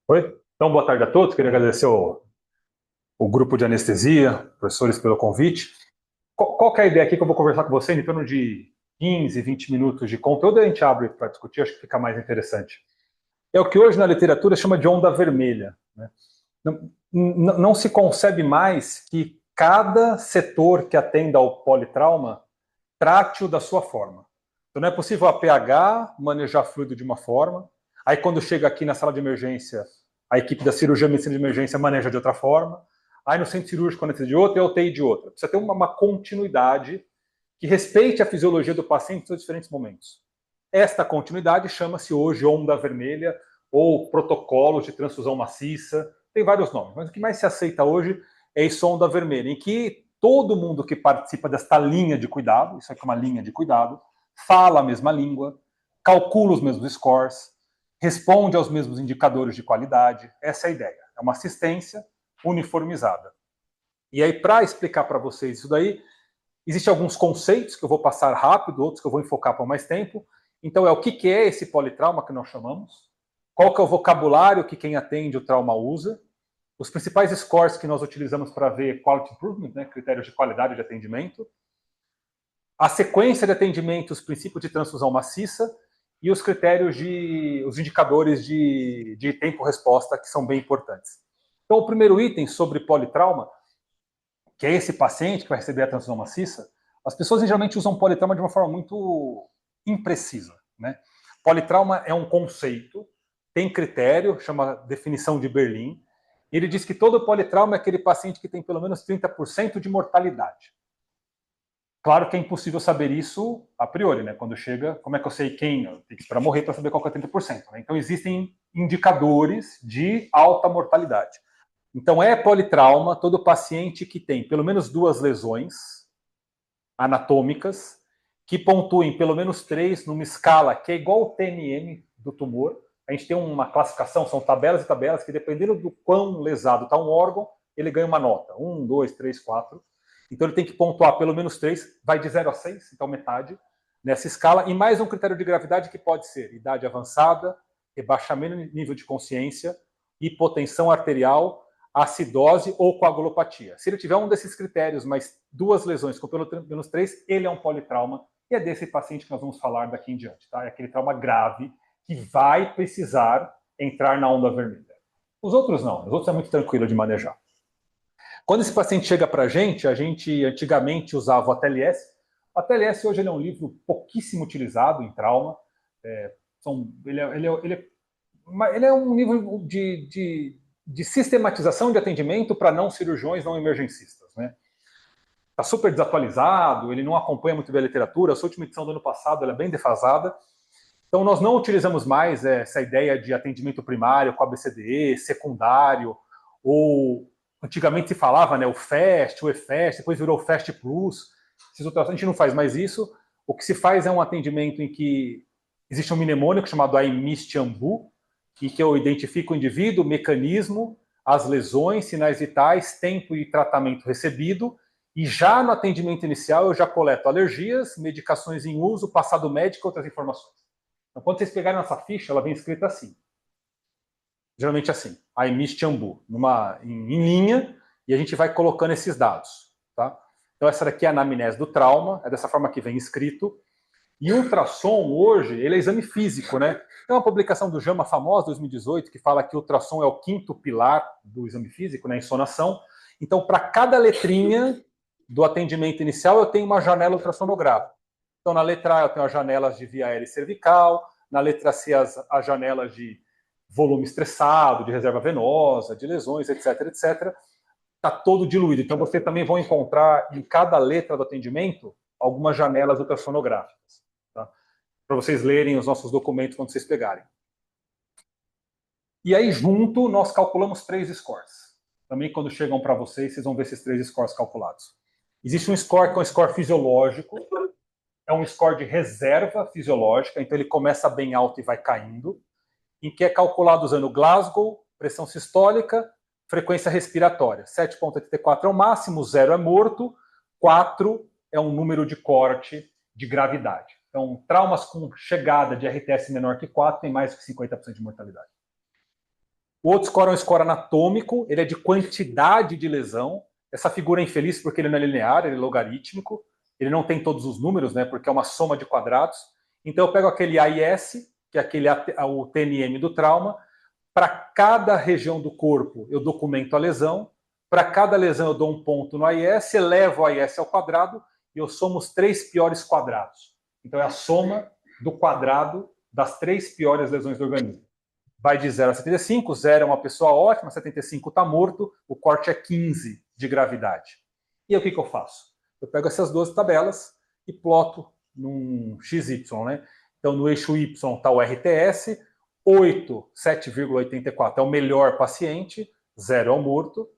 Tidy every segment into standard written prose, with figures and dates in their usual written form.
Oi? Então, boa tarde a todos. Queria agradecer o grupo de anestesia, professores, pelo convite. Qual que é a ideia aqui que eu vou conversar com você em torno de 15, 20 minutos de conteúdo, a gente abre para discutir, acho que fica mais interessante. É o que hoje na literatura chama de onda vermelha. Né? Não se concebe mais que cada setor que atenda ao politrauma trate-o da sua forma. Então não é possível a PH manejar fluido de uma forma, aí quando chega aqui na sala de emergência, a equipe da cirurgia medicina de emergência maneja de outra forma, aí no centro cirúrgico maneja de outra e a UTI de outra. Precisa ter uma continuidade que respeite a fisiologia do paciente em seus diferentes momentos. Esta continuidade chama-se hoje onda vermelha ou protocolo de transfusão maciça, tem vários nomes, mas o que mais se aceita hoje é esse onda vermelha, em que todo mundo que participa desta linha de cuidado, isso aqui é uma linha de cuidado, fala a mesma língua, calcula os mesmos scores, responde aos mesmos indicadores de qualidade. Essa é a ideia. É uma assistência uniformizada. E aí, para explicar para vocês isso daí, existem alguns conceitos que eu vou passar rápido, outros que eu vou enfocar por mais tempo. Então, é o que é esse politrauma que nós chamamos, qual que é o vocabulário que quem atende o trauma usa, os principais scores que nós utilizamos para ver quality improvement, né, critérios de qualidade de atendimento, a sequência de atendimento, os princípios de transfusão maciça e os critérios os indicadores de tempo-resposta, que são bem importantes. Então, o primeiro item sobre politrauma, que é esse paciente que vai receber a transfusão maciça, as pessoas geralmente usam politrauma de uma forma muito imprecisa. Né? Politrauma é um conceito, tem critério, chama definição de Berlim. Ele diz que todo politrauma é aquele paciente que tem pelo menos 30% de mortalidade. Claro que é impossível saber isso a priori, né? Quando chega, como é que eu sei quem? Eu tenho que esperar morrer para saber qual que é 30%. Né? Então, existem indicadores de alta mortalidade. Então, é politrauma todo paciente que tem pelo menos duas lesões anatômicas, que pontuem pelo menos três numa escala que é igual ao TNM do tumor. A gente tem uma classificação, são tabelas e tabelas, que dependendo do quão lesado está um órgão, ele ganha uma nota. 1, 2, 3, 4. Então ele tem que pontuar pelo menos 3, vai de 0 a 6, então metade, nessa escala. E mais um critério de gravidade que pode ser idade avançada, rebaixamento de nível de consciência, hipotensão arterial, acidose ou coagulopatia. Se ele tiver um desses critérios, mas duas lesões com pelo menos 3, ele é um politrauma. E é desse paciente que nós vamos falar daqui em diante. Tá? É aquele trauma grave que vai precisar entrar na onda vermelha. Os outros não, os outros é muito tranquilo de manejar. Quando esse paciente chega para a gente antigamente usava o ATLS. O ATLS hoje ele é um livro pouquíssimo utilizado em trauma. Ele é um livro de sistematização de atendimento para não cirurgiões, não emergencistas. Né? Está super desatualizado, ele não acompanha muito bem a literatura. A sua última edição do ano passado ela é bem defasada. Então, nós não utilizamos mais essa ideia de atendimento primário com ABCDE, secundário, ou antigamente se falava, né, o FAST, o EFAST, depois virou o FAST Plus. A gente não faz mais isso. O que se faz é um atendimento em que existe um mnemônico chamado AIMIS-TIAMBU, em que eu identifico o indivíduo, o mecanismo, as lesões, sinais vitais, tempo e tratamento recebido, e já no atendimento inicial eu já coleto alergias, medicações em uso, passado médico e outras informações. Então, quando vocês pegarem nossa ficha, ela vem escrita assim. Geralmente assim, AIMIS Tiambu, em linha, e a gente vai colocando esses dados. Tá? Então, essa daqui é a anamnese do trauma, é dessa forma que vem escrito. E o ultrassom, hoje, ele é exame físico, né? Tem uma publicação do JAMA famosa, 2018, que fala que o ultrassom é o quinto pilar do exame físico, né? Insonação. Então, para cada letrinha do atendimento inicial, eu tenho uma janela ultrassonográfica. Então, na letra A, eu tenho as janelas de via aérea e cervical, na letra C, as janelas de volume estressado, de reserva venosa, de lesões, etc, etc. Está todo diluído. Então, você também vai encontrar em cada letra do atendimento algumas janelas ultrassonográficas. Tá? Para vocês lerem os nossos documentos quando vocês pegarem. E aí, junto, nós calculamos 3 scores. Também, quando chegam para vocês, vocês vão ver esses 3 scores calculados. Existe um score que é um score fisiológico, é um score de reserva fisiológica, então ele começa bem alto e vai caindo, em que é calculado usando Glasgow, pressão sistólica, frequência respiratória. 7,84 é o máximo, 0 é morto, 4 é um número de corte de gravidade. Então, traumas com chegada de RTS menor que 4 tem mais que 50% de mortalidade. O outro score é um score anatômico, ele é de quantidade de lesão. Essa figura é infeliz porque ele não é linear, ele é logarítmico. Ele não tem todos os números, né, porque é uma soma de quadrados. Então eu pego aquele AIS, que é o TNM do trauma. Para cada região do corpo eu documento a lesão. Para cada lesão eu dou um ponto no AIS, elevo o AIS ao quadrado e eu somo os 3 piores quadrados. Então é a soma do quadrado das 3 piores lesões do organismo. Vai de 0 a 75, 0 é uma pessoa ótima, 75 está morto, o corte é 15 de gravidade. E aí, o que eu faço? Eu pego essas duas tabelas e ploto num XY, né? Então, no eixo Y está o RTS, 8, 7,84 é o melhor paciente, 0 é o morto.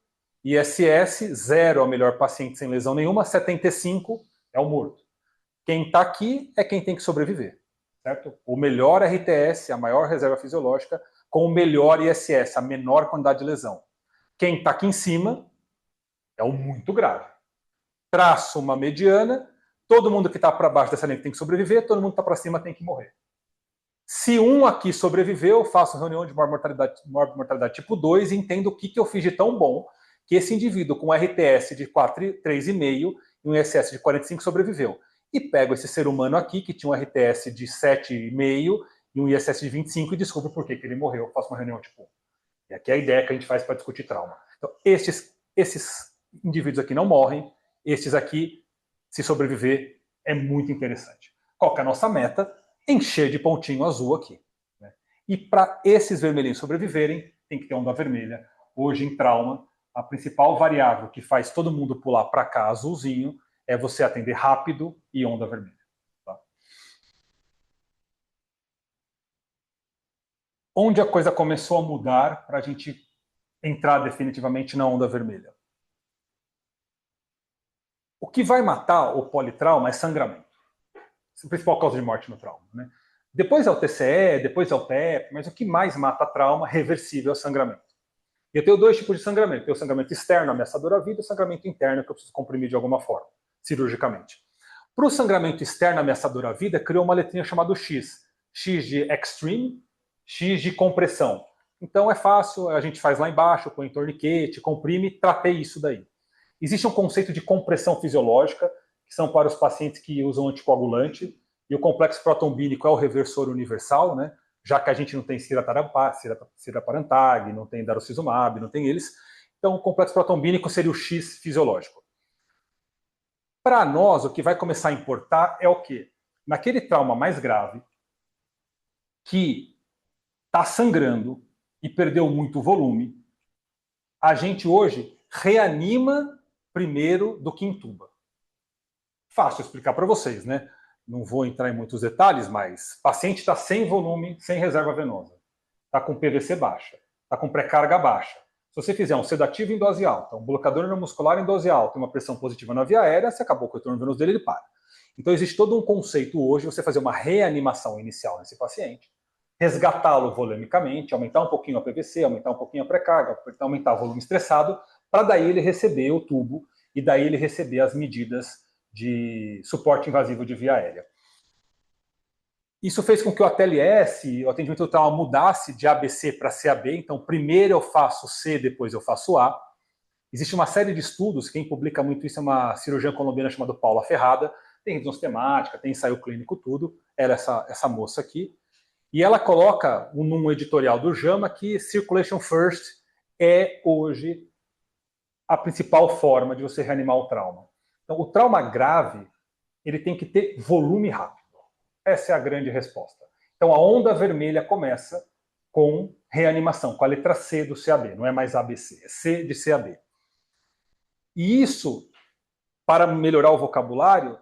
ISS, 0 é o melhor paciente sem lesão nenhuma, 75 é o morto. Quem está aqui é quem tem que sobreviver, certo? O melhor RTS, a maior reserva fisiológica, com o melhor ISS, a menor quantidade de lesão. Quem está aqui em cima é o muito grave. Traço uma mediana, todo mundo que está para baixo dessa linha tem que sobreviver, todo mundo que está para cima tem que morrer. Se um aqui sobreviveu, eu faço reunião de maior mortalidade tipo 2 e entendo o que eu fiz de tão bom que esse indivíduo com RTS de 3,5 e um ISS de 45 sobreviveu. E pego esse ser humano aqui, que tinha um RTS de 7,5 e um ISS de 25 e descubro por que ele morreu. Eu faço uma reunião tipo 1. E aqui é a ideia que a gente faz para discutir trauma. Então, esses indivíduos aqui não morrem, estes aqui, se sobreviver, é muito interessante. Qual que é a nossa meta? Encher de pontinho azul aqui. Né? E para esses vermelhinhos sobreviverem, tem que ter onda vermelha. Hoje, em trauma, a principal variável que faz todo mundo pular para cá azulzinho é você atender rápido e onda vermelha. Tá? Onde a coisa começou a mudar para a gente entrar definitivamente na onda vermelha? O que vai matar o politrauma é sangramento. Essa é a principal causa de morte no trauma. Né? Depois é o TCE, depois é o PEP, mas o que mais mata trauma reversível é o sangramento. E eu tenho 2 tipos de sangramento. Eu tenho o sangramento externo ameaçador à vida e o sangramento interno que eu preciso comprimir de alguma forma, cirurgicamente. Para o sangramento externo ameaçador à vida, criou uma letrinha chamada X. X de extreme, X de compressão. Então é fácil, a gente faz lá embaixo, põe torniquete, comprime, tratei isso daí. Existe um conceito de compressão fisiológica, que são para os pacientes que usam anticoagulante, e o complexo protombínico é o reversor universal, né? Já que a gente não tem ciraparantag, não tem darocizumab, não tem eles. Então, o complexo protombínico seria o X fisiológico. Para nós, o que vai começar a importar é o quê? Naquele trauma mais grave, que está sangrando e perdeu muito volume, a gente hoje reanima primeiro do que intuba. Fácil explicar para vocês, né? Não vou entrar em muitos detalhes, mas o paciente está sem volume, sem reserva venosa. Está com PVC baixa, está com pré-carga baixa. Se você fizer um sedativo em dose alta, um bloqueador neuromuscular em dose alta e uma pressão positiva na via aérea, você acabou com o retorno venoso dele, ele para. Então existe todo um conceito hoje, você fazer uma reanimação inicial nesse paciente, resgatá-lo volumicamente, aumentar um pouquinho a PVC, aumentar um pouquinho a pré-carga, aumentar o volume estressado, para daí ele receber o tubo e daí ele receber as medidas de suporte invasivo de via aérea. Isso fez com que o ATLS, o atendimento do trauma, mudasse de ABC para CAB. Então, primeiro eu faço C, depois eu faço A. Existe uma série de estudos, quem publica muito isso é uma cirurgiã colombiana chamada Paula Ferrada. Tem revisão sistemática, tem ensaio clínico, tudo. Ela é essa moça aqui. E ela coloca num editorial do JAMA que Circulation First é hoje a principal forma de você reanimar o trauma. Então, o trauma grave, ele tem que ter volume rápido. Essa é a grande resposta. Então, a onda vermelha começa com reanimação, com a letra C do CAB. Não é mais ABC, é C de CAB. E isso, para melhorar o vocabulário,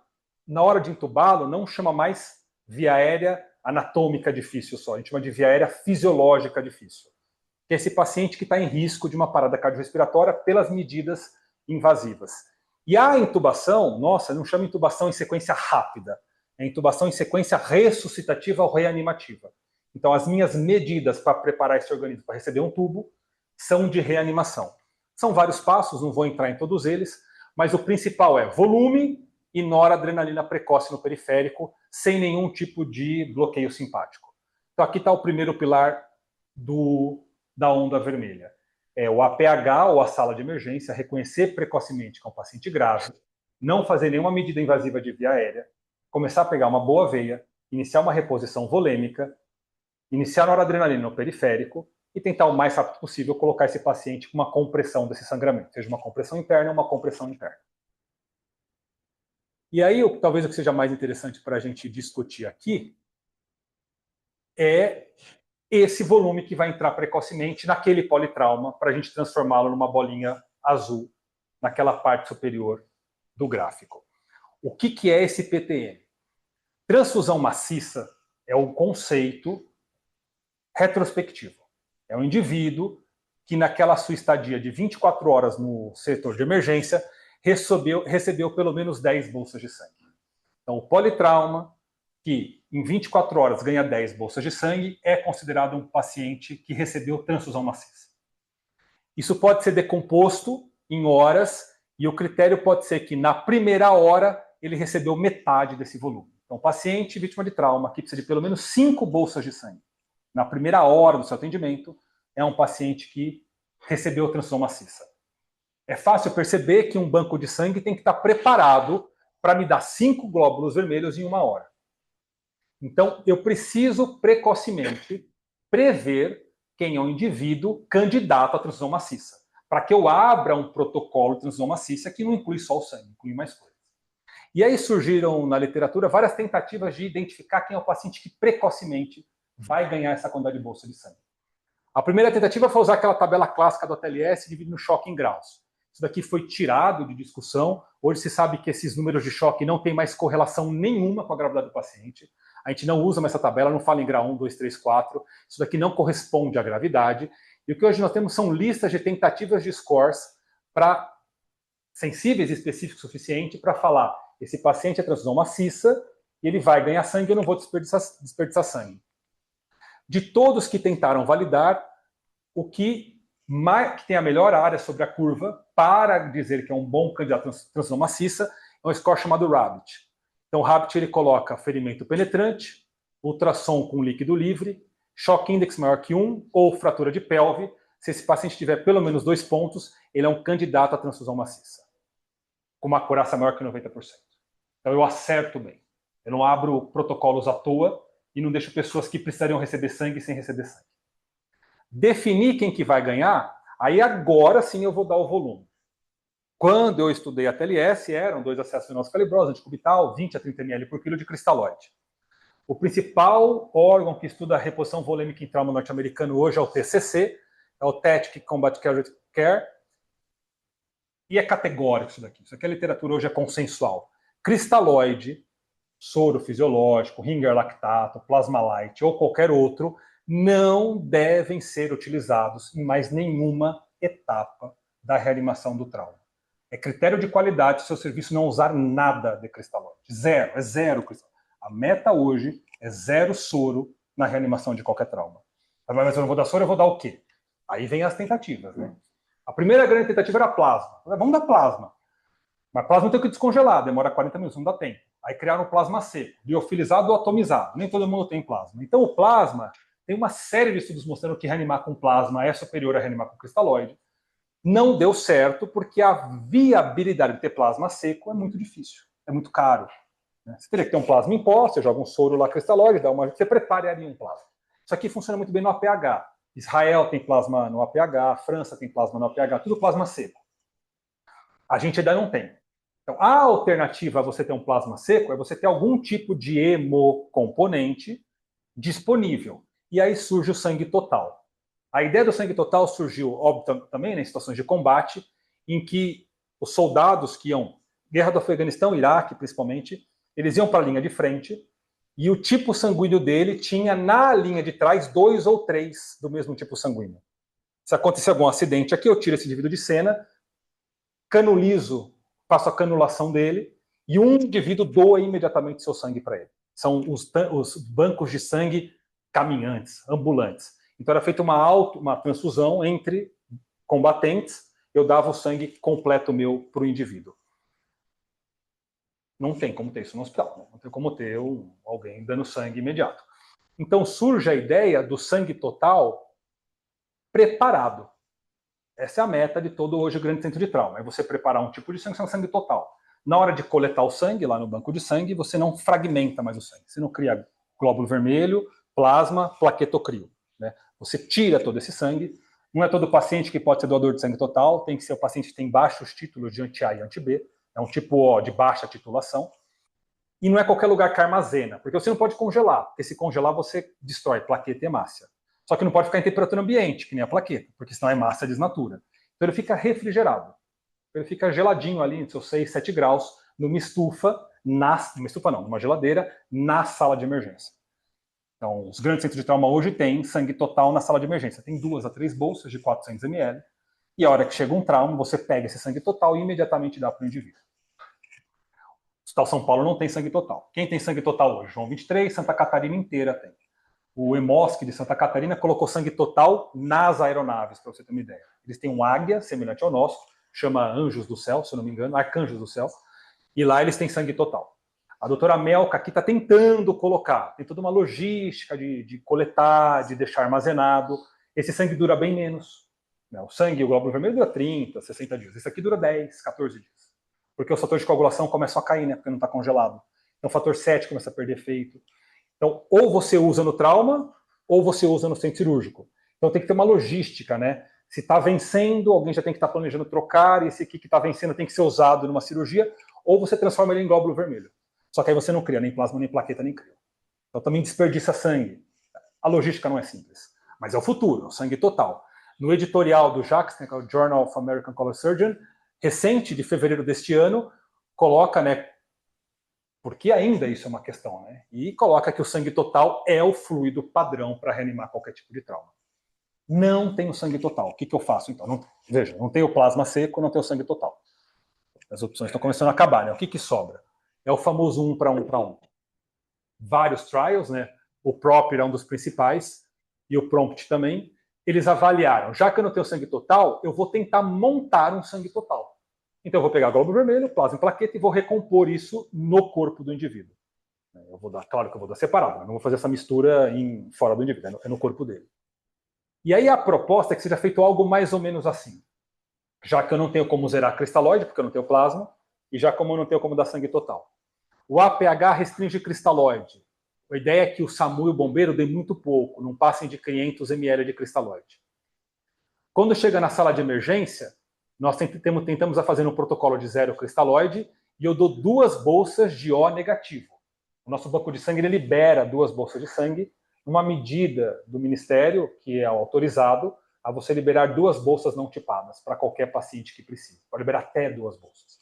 na hora de entubá-lo, não chama mais via aérea anatômica difícil só, a gente chama de via aérea fisiológica difícil. Que é esse paciente que está em risco de uma parada cardiorrespiratória pelas medidas invasivas. E a intubação, nossa, não chama intubação em sequência rápida, é intubação em sequência ressuscitativa ou reanimativa. Então, as minhas medidas para preparar esse organismo para receber um tubo são de reanimação. São vários passos, não vou entrar em todos eles, mas o principal é volume e noradrenalina precoce no periférico, sem nenhum tipo de bloqueio simpático. Então, aqui está o primeiro pilar do da onda vermelha. É o APH, ou a sala de emergência, reconhecer precocemente que é um paciente grave, não fazer nenhuma medida invasiva de via aérea, começar a pegar uma boa veia, iniciar uma reposição volêmica, iniciar noradrenalina no periférico e tentar o mais rápido possível colocar esse paciente com uma compressão desse sangramento, seja uma compressão interna ou uma compressão interna. E aí, talvez o que seja mais interessante para a gente discutir aqui é esse volume que vai entrar precocemente naquele politrauma para a gente transformá-lo numa bolinha azul naquela parte superior do gráfico. O que é esse PTM? Transfusão maciça é um conceito retrospectivo. É um indivíduo que naquela sua estadia de 24 horas no setor de emergência recebeu pelo menos 10 bolsas de sangue. Então, o politrauma, que em 24 horas ganha 10 bolsas de sangue, é considerado um paciente que recebeu transfusão maciça. Isso pode ser decomposto em horas, e o critério pode ser que na primeira hora ele recebeu metade desse volume. Então, paciente vítima de trauma que precisa de pelo menos 5 bolsas de sangue na primeira hora do seu atendimento, é um paciente que recebeu transfusão maciça. É fácil perceber que um banco de sangue tem que estar preparado para me dar 5 glóbulos vermelhos em 1 hora. Então, eu preciso precocemente prever quem é o indivíduo candidato à transfusão maciça, para que eu abra um protocolo de transfusão maciça que não inclui só o sangue, inclui mais coisas. E aí surgiram na literatura várias tentativas de identificar quem é o paciente que precocemente vai ganhar essa quantidade de bolsa de sangue. A primeira tentativa foi usar aquela tabela clássica do ATLS dividindo o choque em graus. Isso daqui foi tirado de discussão. Hoje se sabe que esses números de choque não têm mais correlação nenhuma com a gravidade do paciente. A gente não usa mais essa tabela, não fala em grau 1, 2, 3, 4. Isso daqui não corresponde à gravidade. E o que hoje nós temos são listas de tentativas de scores para sensíveis e específicos o suficiente para falar esse paciente é transfusão maciça e ele vai ganhar sangue, eu não vou desperdiçar sangue. De todos que tentaram validar, o que tem a melhor área sobre a curva para dizer que é um bom candidato à transfusão maciça é um score chamado RABBIT. Então, o RABBIT ele coloca ferimento penetrante, ultrassom com líquido livre, choque index maior que 1 ou fratura de pelve. Se esse paciente tiver pelo menos 2 pontos, ele é um candidato à transfusão maciça, com uma acurácia maior que 90%. Então, eu acerto bem. Eu não abro protocolos à toa e não deixo pessoas que precisariam receber sangue sem receber sangue. Definir quem que vai ganhar, aí agora sim eu vou dar o volume. Quando eu estudei a TLS, eram 2 acessos de nossa calibrose, anticubital, 20 a 30 ml por quilo de cristalóide. O principal órgão que estuda a reposição volêmica em trauma norte-americano hoje é o TCC, é o Tactic Combat Care, e é categórico isso daqui. Isso aqui a literatura hoje é consensual. Cristalóide, soro fisiológico, Ringer lactato, Plasmalite ou qualquer outro não devem ser utilizados em mais nenhuma etapa da reanimação do trauma. É critério de qualidade se o seu serviço não usar nada de cristalóide. Zero, é zero cristalóide. A meta hoje é 0 soro na reanimação de qualquer trauma. Mas eu não vou dar soro, eu vou dar o quê? Aí vem as tentativas, né? A primeira grande tentativa era plasma. Vamos dar plasma. Mas plasma tem que descongelar, demora 40 minutos, não dá tempo. Aí criaram o plasma seco, liofilizado ou atomizado. Nem todo mundo tem plasma. Então o plasma, tem uma série de estudos mostrando que reanimar com plasma é superior a reanimar com cristalóide. Não deu certo porque a viabilidade de ter plasma seco é muito difícil, é muito caro. Você teria que ter um plasma em pó, você joga um soro lá cristalóide, você prepararia um plasma. Isso aqui funciona muito bem no APH. Israel tem plasma no APH, França tem plasma no APH, tudo plasma seco. A gente ainda não tem. Então, a alternativa a você ter um plasma seco é você ter algum tipo de hemocomponente disponível. E aí surge o sangue total. A ideia do sangue total surgiu, óbvio, também em situações de combate, em que os soldados que iam, guerra do Afeganistão, Iraque principalmente, eles iam para a linha de frente e o tipo sanguíneo dele tinha na linha de trás 2 ou 3 do mesmo tipo sanguíneo. Se acontecer algum acidente aqui, eu tiro esse indivíduo de cena, canulizo, faço a canulação dele e um indivíduo doa imediatamente seu sangue para ele. São os bancos de sangue caminhantes, ambulantes. Então era feita uma transfusão entre combatentes, eu dava o sangue completo meu para o indivíduo. Não tem como ter isso no hospital, né? Não tem como ter alguém dando sangue imediato. Então surge a ideia do sangue total preparado. Essa é a meta de todo hoje grande centro de trauma. É você preparar um tipo de sangue, sangue total. Na hora de coletar o sangue, lá no banco de sangue, você não fragmenta mais o sangue. Você não cria glóbulo vermelho, plasma, plaqueta ou crio. Né? Você tira todo esse sangue. Não é todo paciente que pode ser doador de sangue total. Tem que ser o paciente que tem baixos títulos de anti-A e anti-B. É um tipo O de baixa titulação. E não é qualquer lugar que armazena, porque você não pode congelar, porque se congelar você destrói plaqueta e hemácia. Só que não pode ficar em temperatura ambiente, que nem a plaqueta, porque senão a hemácia desnatura. Então ele fica refrigerado. Ele fica geladinho ali, em seus 6, 7 graus, numa estufa, numa geladeira, na sala de emergência. Então, os grandes centros de trauma hoje têm sangue total na sala de emergência. Tem 2 a 3 bolsas de 400 ml, e a hora que chega um trauma, você pega esse sangue total e imediatamente dá para o indivíduo. O Hospital São Paulo não tem sangue total. Quem tem sangue total hoje? João 23, Santa Catarina inteira tem. O EMOSC de Santa Catarina colocou sangue total nas aeronaves, para você ter uma ideia. Eles têm um águia, semelhante ao nosso, chama Anjos do Céu, se eu não me engano, Arcanjos do Céu, e lá eles têm sangue total. A doutora Melka aqui está tentando colocar, tem toda uma logística de coletar, de deixar armazenado. Esse sangue dura bem menos. O sangue, o glóbulo vermelho dura 30, 60 dias. Esse aqui dura 10, 14 dias. Porque os fatores de coagulação começam a cair, né? Porque não está congelado. Então o fator 7 começa a perder efeito. Então, ou você usa no trauma, ou você usa no centro cirúrgico. Então tem que ter uma logística, né? Se está vencendo, alguém já tem que estar planejando trocar, e esse aqui que está vencendo tem que ser usado numa cirurgia, ou você transforma ele em glóbulo vermelho. Só que aí você não cria nem plasma, nem plaqueta, nem crio. Então também desperdiça sangue. A logística não é simples. Mas é o futuro, é o sangue total. No editorial do JACS, né, que é o Journal of American College of Surgeons, recente, de fevereiro deste ano, coloca, né, porque ainda isso é uma questão, né, e coloca que o sangue total é o fluido padrão para reanimar qualquer tipo de trauma. Não tenho sangue total. O que eu faço, então? Veja, não tenho plasma seco, não tenho sangue total. As opções estão começando a acabar, né? O que sobra? É o famoso 1 para 1 para 1. Vários trials, né? O PROPER é um dos principais, e o PROMPT também. Eles avaliaram, já que eu não tenho sangue total, eu vou tentar montar um sangue total. Então eu vou pegar glóbulo vermelho, plasma e plaqueta e vou recompor isso no corpo do indivíduo. Eu vou dar, claro que eu vou dar separado, não vou fazer essa mistura fora do indivíduo, é no corpo dele. E aí a proposta é que seja feito algo mais ou menos assim. Já que eu não tenho como zerar cristalóide, porque eu não tenho plasma, e já como eu não tenho como dar sangue total. O APH restringe cristalóide. A ideia é que o SAMU e o bombeiro dêem muito pouco, não passem de 500 ml de cristalóide. Quando chega na sala de emergência, nós tentamos fazer um protocolo de 0 cristalóide e eu dou 2 bolsas de O negativo. O nosso banco de sangue ele libera 2 bolsas de sangue, uma medida do Ministério, que é autorizado, a você liberar 2 bolsas não tipadas para qualquer paciente que precise. Pode liberar até 2 bolsas.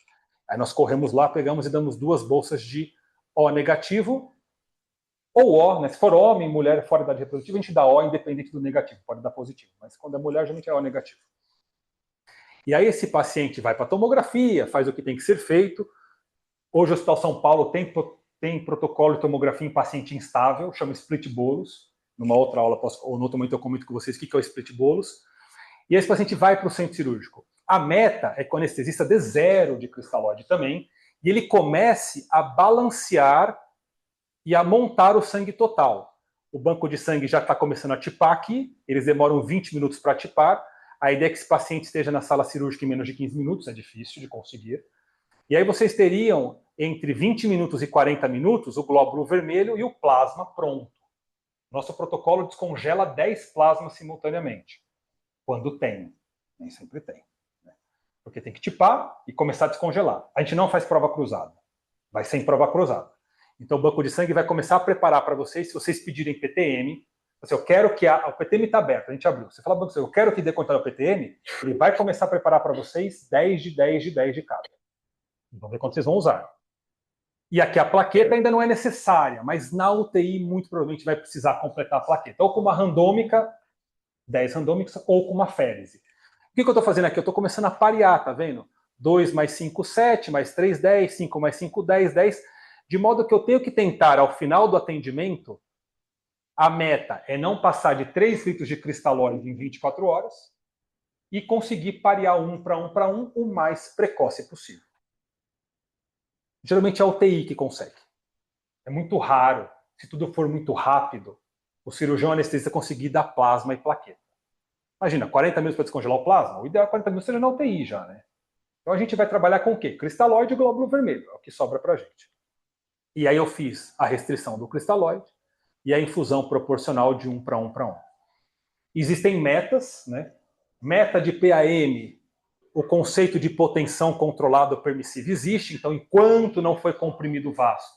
Aí nós corremos lá, pegamos e damos 2 bolsas de O negativo, ou O, né? Se for homem, mulher, fora da idade reprodutiva, a gente dá O independente do negativo, pode dar positivo. Mas quando é mulher, geralmente é O negativo. E aí esse paciente vai para a tomografia, faz o que tem que ser feito. Hoje o Hospital São Paulo tem protocolo de tomografia em paciente instável, chama split bolus. Numa outra aula, ou no outro momento eu comento com vocês o que é o split bolus. E esse paciente vai para o centro cirúrgico. A meta é que o anestesista dê 0 de cristalóide também, e ele comece a balancear e a montar o sangue total. O banco de sangue já está começando a tipar aqui, eles demoram 20 minutos para tipar. A ideia é que esse paciente esteja na sala cirúrgica em menos de 15 minutos, é difícil de conseguir. E aí vocês teriam, entre 20 minutos e 40 minutos, o glóbulo vermelho e o plasma pronto. Nosso protocolo descongela 10 plasmas simultaneamente. Quando tem. Nem sempre tem. Né? Porque tem que tipar e começar a descongelar. A gente não faz prova cruzada. Vai sem prova cruzada. Então o banco de sangue vai começar a preparar para vocês, se vocês pedirem PTM, assim, eu quero que o PTM está aberto, a gente abriu. Você fala, banco de sangue, eu quero que dê conta do PTM, ele vai começar a preparar para vocês 10 de 10 de 10 de cada. Vamos ver quanto vocês vão usar. E aqui a plaqueta ainda não é necessária, mas na UTI muito provavelmente vai precisar completar a plaqueta. Ou com uma randômica, 10 randômicas, ou com uma férise. O que eu estou fazendo aqui? Eu estou começando a parear, tá vendo? 2 mais 5, 7, mais 3, 10, 5 mais 5, 10, 10. De modo que eu tenho que tentar, ao final do atendimento, a meta é não passar de 3 litros de cristalóide em 24 horas e conseguir parear 1 para 1 para 1 o mais precoce possível. Geralmente é a UTI que consegue. É muito raro, se tudo for muito rápido, o cirurgião anestesista conseguir dar plasma e plaqueta. Imagina, 40 minutos para descongelar o plasma? O ideal é 40 minutos seja na UTI já, né? Então a gente vai trabalhar com o quê? Cristalóide e glóbulo vermelho, é o que sobra para a gente. E aí eu fiz a restrição do cristalóide e a infusão proporcional de 1 para 1 para 1. Existem metas, né? Meta de PAM, o conceito de hipotensão controlada ou permissiva existe, então enquanto não foi comprimido o vaso,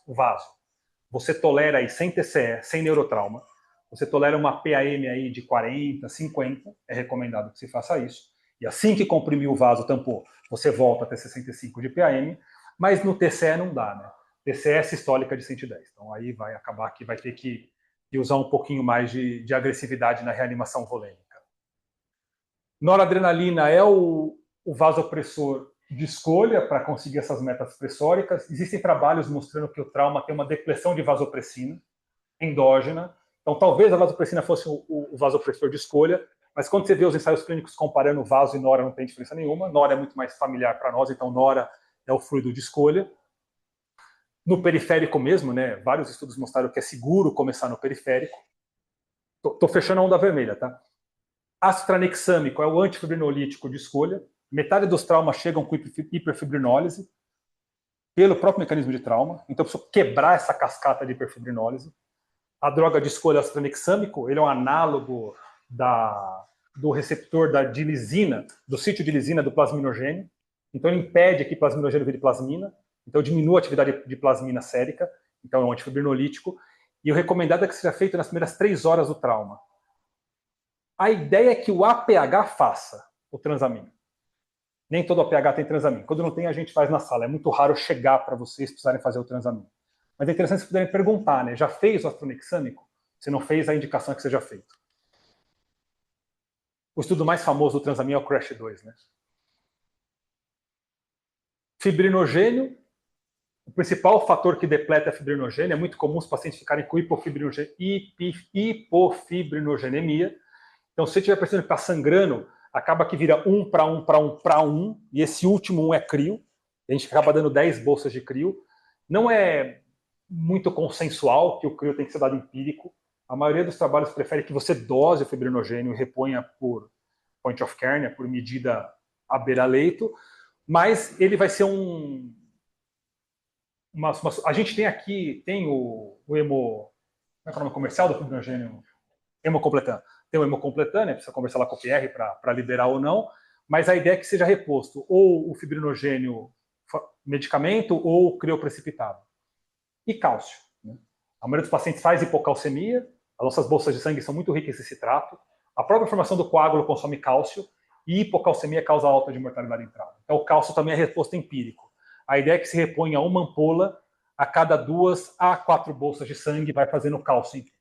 você tolera aí sem TCE, sem neurotrauma, você tolera uma PAM aí de 40, 50, é recomendado que se faça isso. E assim que comprimir o vaso, tampou, você volta até 65 de PAM, mas no TCE não dá, né? TCE sistólica de 110. Então aí vai acabar que vai ter que usar um pouquinho mais de agressividade na reanimação volêmica. Noradrenalina é o vasopressor de escolha para conseguir essas metas pressóricas. Existem trabalhos mostrando que o trauma tem uma depressão de vasopressina endógena. Então, talvez a vasopressina fosse o vasopressor de escolha, mas quando você vê os ensaios clínicos comparando vaso e nora, não tem diferença nenhuma. Nora é muito mais familiar para nós, então nora é o fluido de escolha. No periférico mesmo, né? Vários estudos mostraram que é seguro começar no periférico. Tô fechando a onda vermelha, tá? Ácido tranexâmico é o antifibrinolítico de escolha. Metade dos traumas chegam com hiperfibrinólise pelo próprio mecanismo de trauma. Então, eu preciso quebrar essa cascata de hiperfibrinólise. A droga de escolha, ácido tranexâmico, ele é um análogo do receptor da dilisina, do sítio de lisina do plasminogênio. Então, ele impede que plasminogênio vire plasmina. Então, diminui a atividade de plasmina sérica. Então, é um antifibrinolítico. E o recomendado é que seja feito nas primeiras 3 horas do trauma. A ideia é que o APH faça o transamin. Nem todo APH tem transamin. Quando não tem, a gente faz na sala. É muito raro chegar para vocês precisarem fazer o transamin. Mas é interessante vocês puderem perguntar, né? Já fez o astronexâmico? Se não fez, a indicação é que seja feito. O estudo mais famoso do transamin é o CRASH 2, né? Fibrinogênio. O principal fator que depleta a fibrinogênio. É muito comum os pacientes ficarem com hipofibrinogênemia. Então, se você estiver percebendo que está sangrando, acaba que vira 1 para 1 para 1 para 1, e esse último 1 é crio. A gente acaba dando 10 bolsas de crio. Não é muito consensual que o crio tem que ser dado empírico. A maioria dos trabalhos prefere que você dose o fibrinogênio e reponha por point of care, né, por medida à beira-leito, mas ele vai ser a gente tem aqui, tem o hemo... Como é que é o nome comercial do fibrinogênio? Hemocompletan. Tem o hemocompletan, né, precisa conversar lá com o PR para liberar ou não, mas a ideia é que seja reposto ou o fibrinogênio medicamento ou o crioprecipitado. E cálcio. Né? A maioria dos pacientes faz hipocalcemia, as nossas bolsas de sangue são muito ricas em citrato, a própria formação do coágulo consome cálcio e hipocalcemia causa alta de mortalidade entrada. Então o cálcio também é reposto empírico. A ideia é que se reponha uma ampola a cada 2 a 4 bolsas de sangue, vai fazendo cálcio empírico.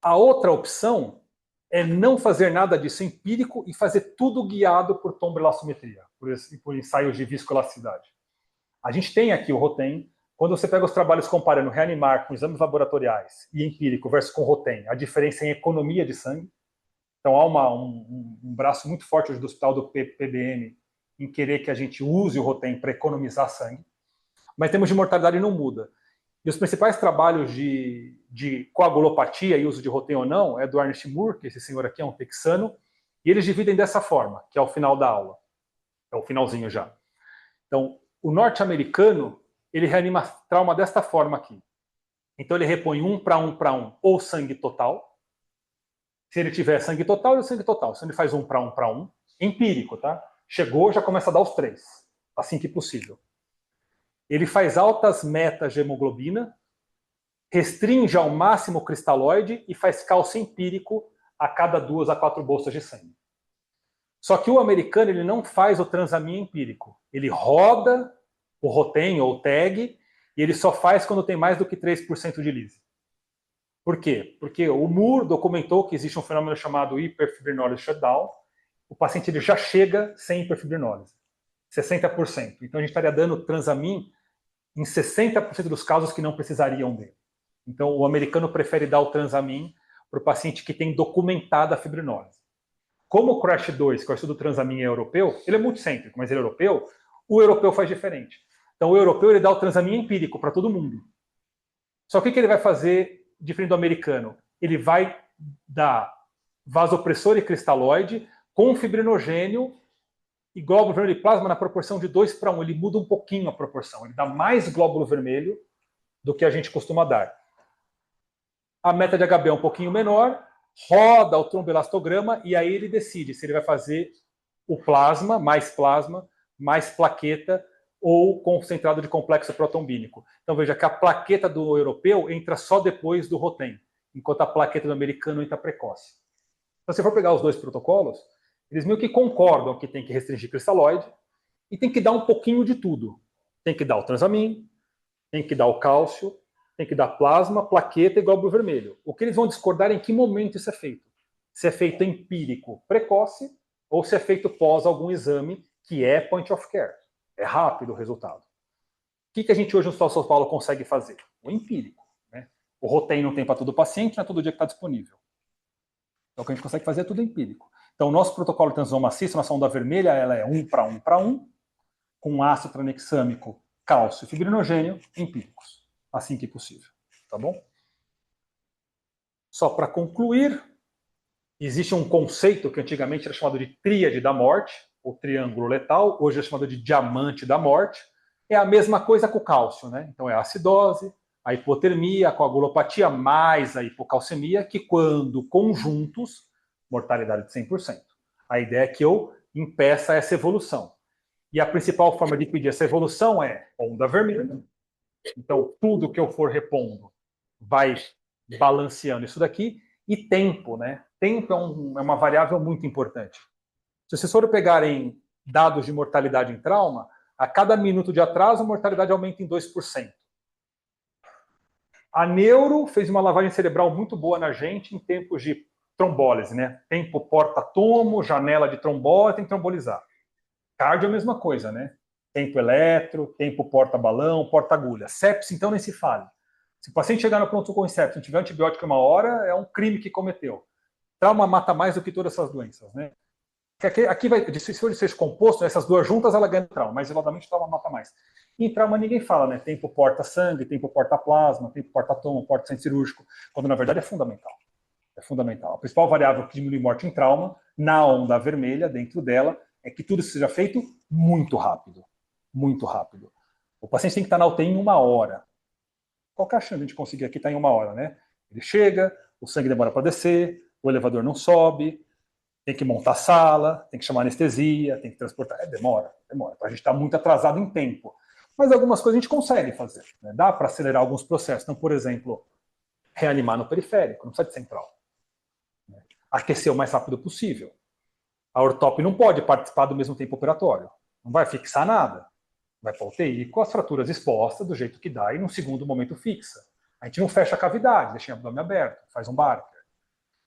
A outra opção é não fazer nada disso empírico e fazer tudo guiado por tomboelastometria, por ensaios de viscoelasticidade. A gente tem aqui o ROTEM. Quando você pega os trabalhos comparando reanimar com exames laboratoriais e empírico versus com ROTEM, a diferença é em economia de sangue. Então há um braço muito forte hoje do hospital do PBM em querer que a gente use o ROTEM para economizar sangue. Mas temos de mortalidade não muda. E os principais trabalhos de coagulopatia e uso de ROTEM ou não é do Ernest Moore, que esse senhor aqui é um texano, e eles dividem dessa forma, que é o final da aula. É o finalzinho já. Então, o norte-americano, ele reanima trauma desta forma aqui. Então, ele repõe 1 para 1 para 1 ou sangue total. Se ele tiver sangue total, ele é sangue total. Se ele faz 1 para 1 para 1, empírico, tá? Chegou, já começa a dar os 3, assim que possível. Ele faz altas metas de hemoglobina, restringe ao máximo o cristalóide e faz cálcio empírico a cada 2 a 4 bolsas de sangue. Só que o americano ele não faz o transamin empírico. Ele roda o ROTEM ou o TAG e ele só faz quando tem mais do que 3% de lise. Por quê? Porque o Moore documentou que existe um fenômeno chamado hiperfibrinólise shutdown. O paciente ele já chega sem hiperfibrinólise, 60%. Então a gente estaria dando transamin em 60% dos casos que não precisariam dele. Então, o americano prefere dar o transamin para o paciente que tem documentada a fibrinólise. Como o CRASH 2, que é o estudo do transamin é europeu, ele é multicêntrico, mas ele é europeu, o europeu faz diferente. Então, o europeu ele dá o transamin empírico para todo mundo. Só que o que ele vai fazer diferente do americano? Ele vai dar vasopressor e cristalóide com fibrinogênio e glóbulo vermelho e plasma na proporção de 2:1. Ele muda um pouquinho a proporção. Ele dá mais glóbulo vermelho do que a gente costuma dar. A meta de HB é um pouquinho menor, roda o tromboelastograma e aí ele decide se ele vai fazer o plasma, mais plaqueta ou concentrado de complexo protombínico. Então veja que a plaqueta do europeu entra só depois do Rotem, enquanto a plaqueta do americano entra precoce. Então, se for pegar os dois protocolos, eles meio que concordam que tem que restringir cristalóide e tem que dar um pouquinho de tudo. Tem que dar o transamin, tem que dar o cálcio, tem que dar plasma, plaqueta e glóbulo vermelho. O que eles vão discordar é em que momento isso é feito. Se é feito empírico precoce ou se é feito pós algum exame que é point of care. É rápido o resultado. O que a gente hoje no Hospital São Paulo consegue fazer? O empírico. Né? O Rotem não tem para todo paciente, não é todo dia que está disponível. Então o que a gente consegue fazer é tudo empírico. Então o nosso protocolo de transfusão maciça, nossa onda vermelha, ela é 1:1:1, com ácido tranexâmico, cálcio e fibrinogênio empíricos. Assim que possível. Tá bom? Só para concluir, existe um conceito que antigamente era chamado de tríade da morte, ou triângulo letal, hoje é chamado de diamante da morte. É a mesma coisa com o cálcio, né? Então é a acidose, a hipotermia, a coagulopatia, mais a hipocalcemia, que quando conjuntos, mortalidade de 100%. A ideia é que eu impeça essa evolução. E a principal forma de impedir essa evolução é onda vermelha. Então, tudo que eu for repondo vai balanceando isso daqui. E tempo, né? Tempo é uma variável muito importante. Se vocês forem pegarem dados de mortalidade em trauma, a cada minuto de atraso, a mortalidade aumenta em 2%. A neuro fez uma lavagem cerebral muito boa na gente em tempos de trombólise, né? Tempo porta-tomo, janela de trombose, tem que trombolizar. Cardio é a mesma coisa, né? Tempo eletro, tempo porta-balão, porta-agulha. Sepsis, então, nem se fale. Se o paciente chegar no pronto com sepsis, não tiver antibiótico em 1 hora, é um crime que cometeu. Trauma mata mais do que todas essas doenças, né? Aqui vai, se for desfecho composto, essas duas juntas ela ganha trauma, mas isoladamente trauma mata mais. E em trauma ninguém fala, né? Tempo porta-sangue, tempo porta-plasma, tempo porta-tomo, porta-centro cirúrgico, quando na verdade é fundamental. É fundamental. A principal variável que diminui morte em trauma, na onda vermelha, dentro dela, é que tudo seja feito muito rápido. Muito rápido. O paciente tem que estar na UTI em 1 hora. Qual que é a chance de a gente conseguir aqui estar em 1 hora, né? Ele chega, o sangue demora para descer, o elevador não sobe, tem que montar a sala, tem que chamar anestesia, tem que transportar. Demora. A gente está muito atrasado em tempo. Mas algumas coisas a gente consegue fazer. Né? Dá para acelerar alguns processos. Então, por exemplo, reanimar no periférico, não precisa de central. Né? Aquecer o mais rápido possível. A ortop não pode participar do mesmo tempo operatório. Não vai fixar nada. Vai para a UTI com as fraturas expostas do jeito que dá e num segundo momento fixa. A gente não fecha a cavidade, deixa o abdômen aberto, faz um Barker.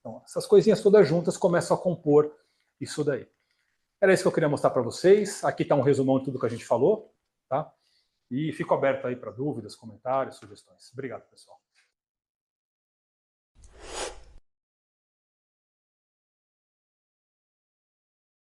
Então, essas coisinhas todas juntas começam a compor isso daí. Era isso que eu queria mostrar para vocês. Aqui está um resumão de tudo que a gente falou. Tá? E fico aberto aí para dúvidas, comentários, sugestões. Obrigado, pessoal.